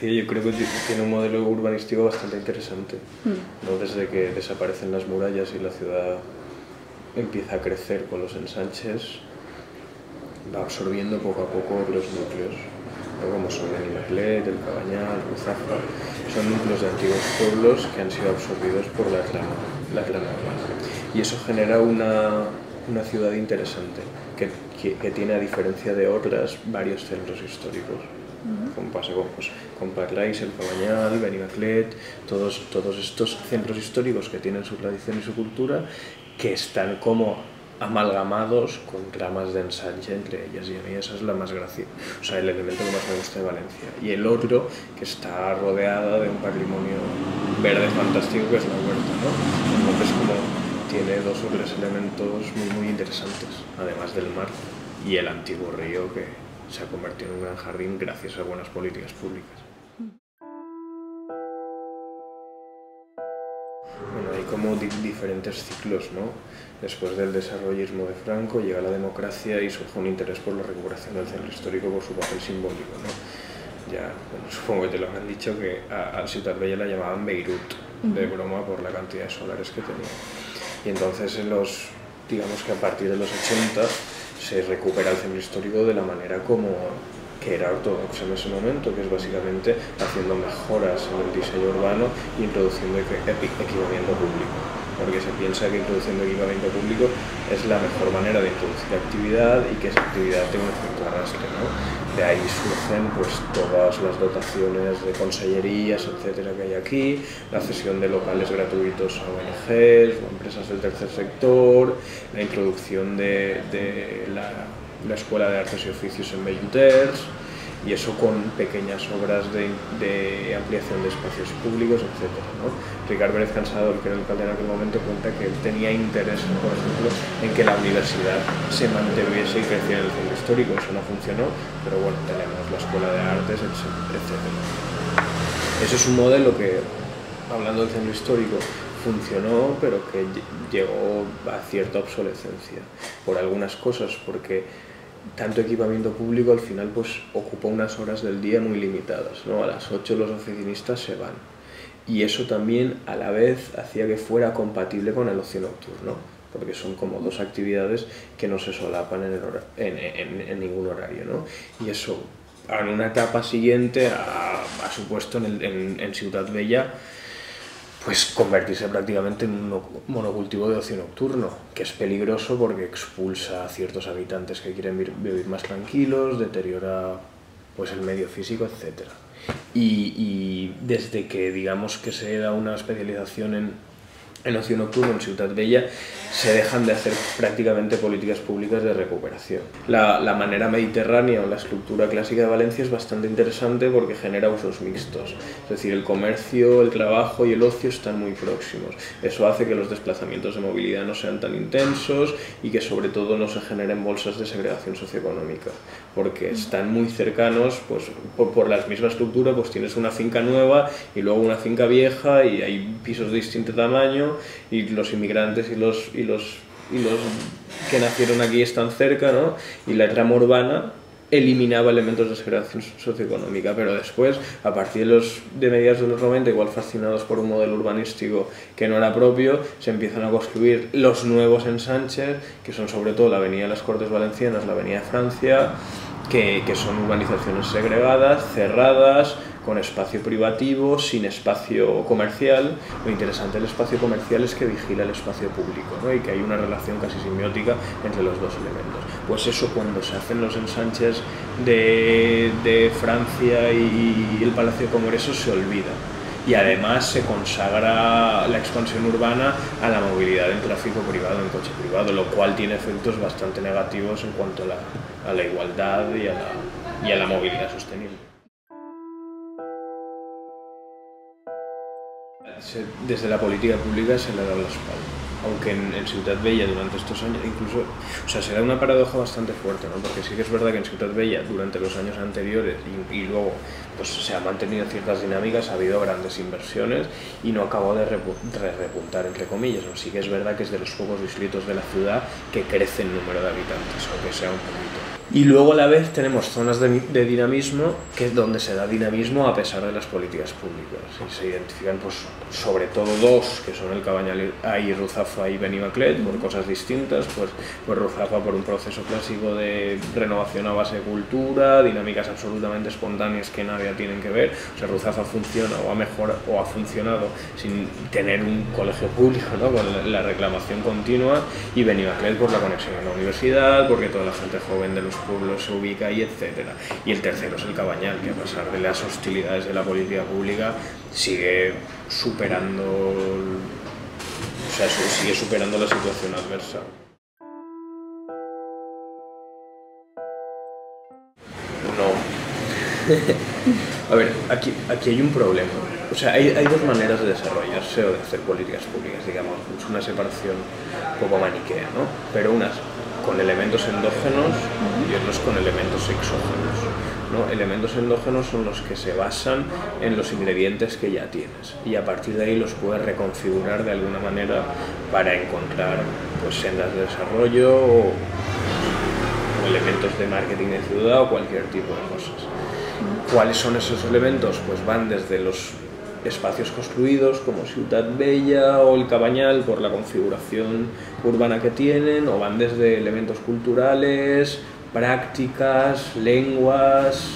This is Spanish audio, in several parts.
Valencia yo creo que tiene un modelo urbanístico bastante interesante, ¿no? Desde que desaparecen las murallas y la ciudad empieza a crecer con los ensanches, va absorbiendo poco a poco los núcleos, ¿no? Como son Benimaclet, El Cabanyal, Ruzafa, son núcleos de antiguos pueblos que han sido absorbidos por la trama urbana. Y eso genera una ciudad interesante, que tiene, a diferencia de otras, varios centros históricos. Como pasa con Parlais, El Cabanyal, Benimaclet, todos estos centros históricos que tienen su tradición y su cultura, que están como amalgamados con tramas de ensanche entre ellas, y a mí esa es la más gracia, o sea, el elemento que más me gusta de Valencia. Y el otro, que está rodeada de un patrimonio verde fantástico, que es la huerta, ¿no? Entonces, como tiene dos o tres elementos muy interesantes, además del mar y el antiguo río que se ha convertido en un gran jardín gracias a buenas políticas públicas. Bueno, hay como diferentes ciclos, ¿no? Después del desarrollismo de Franco llega la democracia y surge un interés por la recuperación del centro histórico por su papel simbólico, ¿no? Ya, bueno, supongo que te lo habrán dicho, que a Ciutat Vella la llamaban Beirut, de broma, por la cantidad de solares que tenía. Y entonces, digamos que a partir de los 80 se recupera el centro histórico de la manera como que era ortodoxa en ese momento, que es básicamente haciendo mejoras en el diseño urbano e introduciendo equipamiento público. Porque se piensa que introduciendo equipamiento público es la mejor manera de introducir actividad y que esa actividad tenga un efecto arrastre, ¿no? De ahí surgen pues todas las dotaciones de consellerías, etcétera, que hay aquí, la cesión de locales gratuitos a ONGs o empresas del tercer sector, la introducción de la Escuela de Artes y Oficios en Belluters, y eso con pequeñas obras de ampliación de espacios públicos, etc., ¿no? Ricard Pérez Cansado, que era el alcalde en aquel momento, cuenta que él tenía interés, por ejemplo, en que la universidad se mantuviese y creciera en el centro histórico. Eso no funcionó, pero bueno, tenemos la Escuela de Artes, etc. Ese es un modelo que, hablando del centro histórico, funcionó, pero que llegó a cierta obsolescencia por algunas cosas, porque tanto equipamiento público al final pues ocupa unas horas del día muy limitadas, ¿no? A las 8 los oficinistas se van, y eso también a la vez hacía que fuera compatible con el ocio nocturno, porque son como dos actividades que no se solapan en ningún horario, ¿no? Y eso en una etapa siguiente ha supuesto en Ciutat Vella pues convertirse prácticamente en un monocultivo de ocio nocturno, que es peligroso porque expulsa a ciertos habitantes que quieren vivir más tranquilos, deteriora pues el medio físico, etc. Y desde que digamos que se da una especialización en ocio nocturno en Ciutat Vella, se dejan de hacer prácticamente políticas públicas de recuperación. La manera mediterránea o la estructura clásica de Valencia es bastante interesante porque genera usos mixtos. Es decir, el comercio, el trabajo y el ocio están muy próximos. Eso hace que los desplazamientos de movilidad no sean tan intensos y que sobre todo no se generen bolsas de segregación socioeconómica, porque están muy cercanos, pues por la misma estructura, pues tienes una finca nueva y luego una finca vieja y hay pisos de distinto tamaño y los inmigrantes y los que nacieron aquí están cerca, ¿no? Y la trama urbana eliminaba elementos de segregación socioeconómica, pero después, a partir de mediados de los 90, igual fascinados por un modelo urbanístico que no era propio, se empiezan a construir los nuevos ensanches, que son sobre todo la Avenida de las Cortes Valencianas, la Avenida de Francia, que son urbanizaciones segregadas, cerradas, con espacio privativo, sin espacio comercial. Lo interesante del espacio comercial es que vigila el espacio público, ¿no? Y que hay una relación casi simbiótica entre los dos elementos. Pues eso, cuando se hacen los ensanches de Francia y el Palacio de Congresos, se olvida. Y además se consagra la expansión urbana a la movilidad en tráfico privado, en coche privado, lo cual tiene efectos bastante negativos en cuanto a la igualdad y a la movilidad sostenible. Desde la política pública se le da la espalda. aunque en Ciutat Vella durante estos años, incluso, o sea, se da una paradoja bastante fuerte, ¿no? Porque sí que es verdad que en Ciutat Vella durante los años anteriores y luego pues se han mantenido ciertas dinámicas, ha habido grandes inversiones y no acabó de repuntar, entre comillas, ¿no? Sí que es verdad que es de los pocos distritos de la ciudad que crece el número de habitantes, aunque sea un poquito. Y luego a la vez tenemos zonas de dinamismo, que es donde se da dinamismo a pesar de las políticas públicas. Y se identifican pues, sobre todo dos, que son el Cabanyal y Ruzafa y Benimaclet, por cosas distintas. Pues Ruzafa por un proceso clásico de renovación a base de cultura, dinámicas absolutamente espontáneas que nada tienen que ver. O sea, Ruzafa funciona o ha funcionado sin tener un colegio público, ¿no? Con la reclamación continua, y Benimaclet por la conexión a la universidad, porque toda la gente joven de los pueblos se ubica ahí, etcétera. Y el tercero es el Cabanyal, que a pesar de las hostilidades de la política pública sigue superando, sigue superando la situación adversa. No. A ver, aquí hay un problema. O sea, hay dos maneras de desarrollarse o de hacer políticas públicas, digamos. Es una separación un poco maniquea, ¿no? Pero unas con elementos endógenos y otros con elementos exógenos, ¿no? Elementos endógenos son los que se basan en los ingredientes que ya tienes y a partir de ahí los puedes reconfigurar de alguna manera para encontrar pues, sendas de desarrollo o elementos de marketing de ciudad o cualquier tipo de cosas. ¿Cuáles son esos elementos? Pues van desde los espacios construidos como Ciutat Vella o el Cabanyal por la configuración urbana que tienen, o van desde elementos culturales, prácticas, lenguas,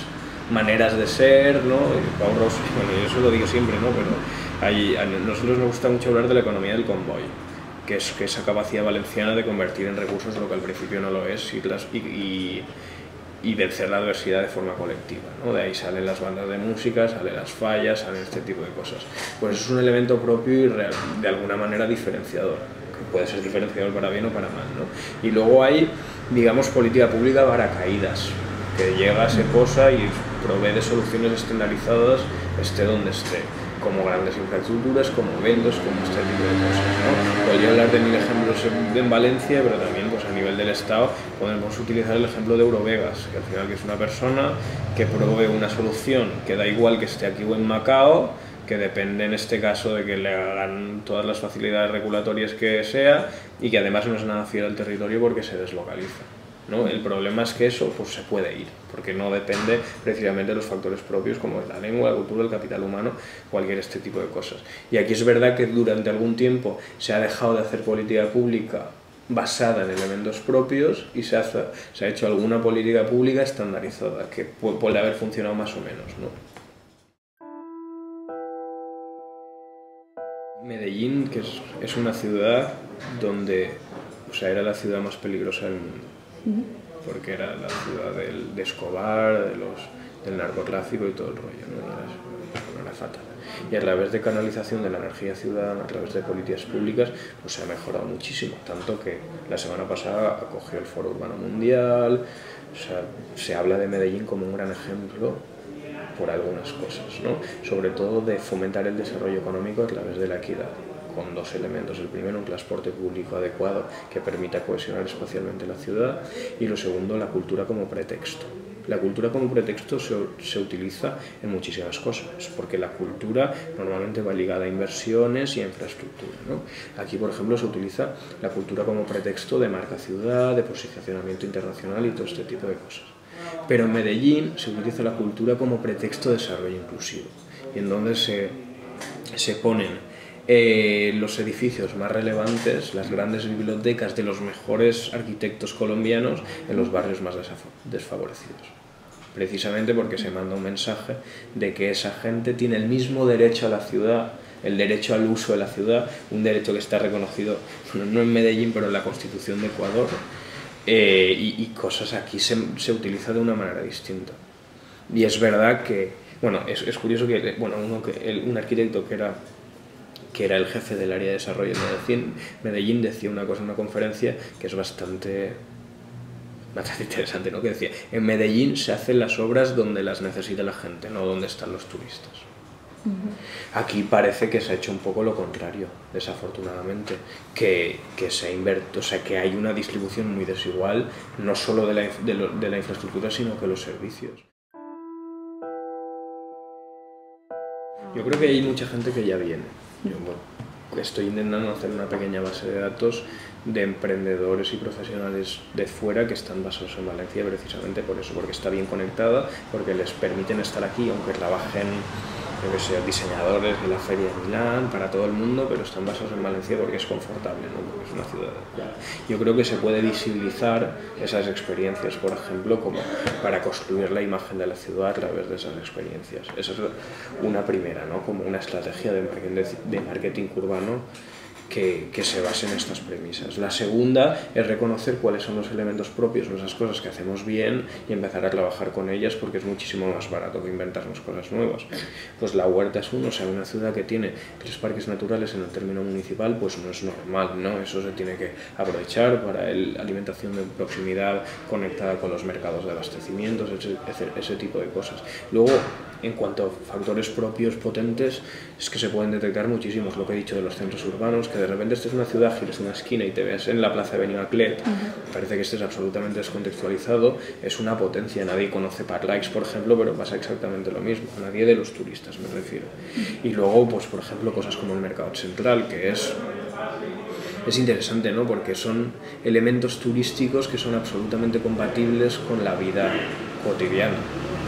maneras de ser, ¿no? Pau Rossi, bueno, yo eso lo digo siempre, ¿no? Pero a nosotros nos gusta mucho hablar de la economía del convoy, que es esa capacidad valenciana de convertir en recursos lo que al principio no lo es y vencer la adversidad de forma colectiva, ¿no? De ahí salen las bandas de música, salen las fallas, salen este tipo de cosas. Pues es un elemento propio y de alguna manera diferenciador, que puede ser diferenciador para bien o para mal, ¿no? Y luego hay, digamos, política pública para caídas, que llega, se posa y provee de soluciones estandarizadas, esté donde esté, como grandes infraestructuras, como eventos, como este tipo de cosas, ¿no? Podría hablar de 1000 ejemplos en Valencia, pero también pues, a nivel del Estado podemos utilizar el ejemplo de Eurovegas, que al final que es una persona que provee una solución que da igual que esté aquí o en Macao, que depende en este caso de que le hagan todas las facilidades regulatorias que sea y que además no es nada fiel al territorio porque se deslocaliza, ¿no? El problema es que eso pues, se puede ir, porque no depende precisamente de los factores propios como es la lengua, la cultura, el capital humano, cualquier este tipo de cosas. Y aquí es verdad que durante algún tiempo se ha dejado de hacer política pública basada en elementos propios y se ha hecho alguna política pública estandarizada, que puede haber funcionado más o menos, ¿no? Medellín, que es una ciudad donde, o sea, era la ciudad más peligrosa del mundo, porque era la ciudad de Escobar, del narcotráfico y todo el rollo, ¿no? Era fatal. Y a través de canalización de la energía ciudadana, a través de políticas públicas, pues se ha mejorado muchísimo, tanto que la semana pasada acogió el Foro Urbano Mundial. O sea, se habla de Medellín como un gran ejemplo por algunas cosas, ¿no? Sobre todo de fomentar el desarrollo económico a través de la equidad, con dos elementos. El primero, un transporte público adecuado que permita cohesionar espacialmente la ciudad, y lo segundo, la cultura como pretexto. La cultura como pretexto se utiliza en muchísimas cosas, porque la cultura normalmente va ligada a inversiones y a infraestructura, ¿no? Aquí, por ejemplo, se utiliza la cultura como pretexto de marca ciudad, de posicionamiento internacional y todo este tipo de cosas. Pero en Medellín se utiliza la cultura como pretexto de desarrollo inclusivo, y en donde se ponen los edificios más relevantes, las grandes bibliotecas de los mejores arquitectos colombianos en los barrios más desfavorecidos. Precisamente porque se manda un mensaje de que esa gente tiene el mismo derecho a la ciudad, el derecho al uso de la ciudad, un derecho que está reconocido no en Medellín, pero en la Constitución de Ecuador, y cosas aquí se utiliza de una manera distinta. Y es verdad que, bueno, es curioso que, bueno, un arquitecto que era el jefe del área de desarrollo de Medellín decía una cosa en una conferencia que es bastante interesante, ¿no? Que decía, en Medellín se hacen las obras donde las necesita la gente, no donde están los turistas. Aquí parece que se ha hecho un poco lo contrario, desafortunadamente, que o sea, que hay una distribución muy desigual, no solo de la infraestructura, sino que los servicios. Yo creo que hay mucha gente que ya viene. Estoy intentando hacer una pequeña base de datos de emprendedores y profesionales de fuera que están basados en Valencia precisamente por eso, porque está bien conectada, porque les permiten estar aquí aunque trabajen, yo que sé, diseñadores de la Feria de Milán, para todo el mundo, pero están basados en Valencia porque es confortable, ¿no? Porque es una ciudad adecuada. Yo creo que se puede visibilizar esas experiencias, por ejemplo, como para construir la imagen de la ciudad a través de esas experiencias. Esa es una primera, ¿no? Como una estrategia de marketing urbano que se base en estas premisas. La segunda es reconocer cuáles son los elementos propios, esas cosas que hacemos bien y empezar a trabajar con ellas porque es muchísimo más barato que inventarnos cosas nuevas. Pues la huerta es uno, o sea, una ciudad que tiene 3 parques naturales en el término municipal, pues no es normal, ¿no? Eso se tiene que aprovechar para la alimentación de proximidad conectada con los mercados de abastecimientos, ese tipo de cosas. Luego, en cuanto a factores propios potentes, es que se pueden detectar muchísimos, lo que he dicho de los centros urbanos, que de repente estés en una ciudad, gires una esquina y te veas en la plaza de Benimaclet, parece que estés absolutamente descontextualizado, es una potencia. Nadie conoce Parlikes, por ejemplo, pero pasa exactamente lo mismo, a nadie de los turistas me refiero. Y luego, pues por ejemplo, cosas como el Mercado Central, que es interesante, ¿no? Porque son elementos turísticos que son absolutamente compatibles con la vida cotidiana,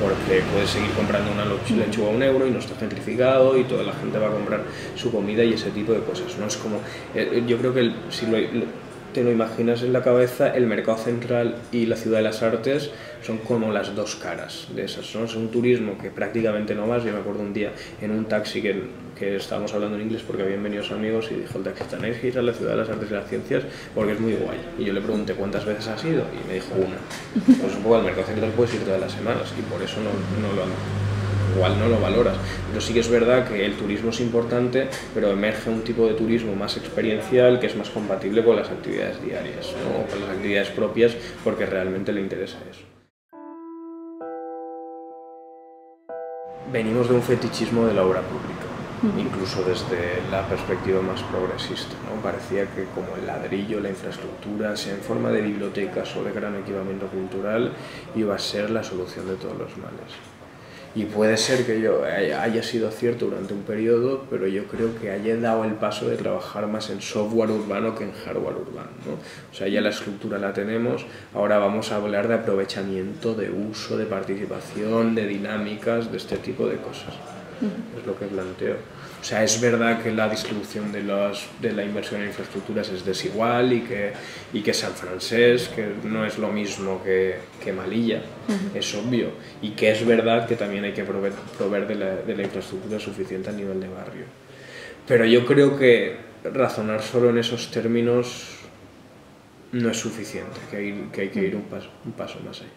porque puedes seguir comprando una lechuga a €1 y no está gentrificado y toda la gente va a comprar su comida y ese tipo de cosas, ¿no? Es como, yo creo que si te lo imaginas en la cabeza, el Mercado Central y la Ciudad de las Artes son como las dos caras de esas, ¿no? Es un turismo que prácticamente no vas. Yo me acuerdo un día en un taxi que estábamos hablando en inglés porque habían venido amigos y dijo el taxista: tenéis que ir a la Ciudad de las Artes y las Ciencias porque es muy guay. Y yo le pregunté cuántas veces has ido y me dijo una. Pues un poco al Mercado Central puedes ir todas las semanas y por eso igual no lo valoras, pero sí que es verdad que el turismo es importante, pero emerge un tipo de turismo más experiencial que es más compatible con las actividades diarias, ¿no? Con las actividades propias, porque realmente le interesa eso. Venimos de un fetichismo de la obra pública, incluso desde la perspectiva más progresista, ¿no? Parecía que como el ladrillo, la infraestructura, sea en forma de bibliotecas o de gran equipamiento cultural, iba a ser la solución de todos los males. Y puede ser que haya sido cierto durante un periodo, pero yo creo que haya dado el paso de trabajar más en software urbano que en hardware urbano, ¿no? O sea, ya la estructura la tenemos, ahora vamos a hablar de aprovechamiento, de uso, de participación, de dinámicas, de este tipo de cosas. Es lo que planteo. O sea, es verdad que la distribución de la inversión en infraestructuras es desigual y que San Francés, que no es lo mismo que Malilla, es obvio. Y que es verdad que también hay que proveer de la infraestructura suficiente a nivel de barrio. Pero yo creo que razonar solo en esos términos no es suficiente, que hay que ir un paso más allá.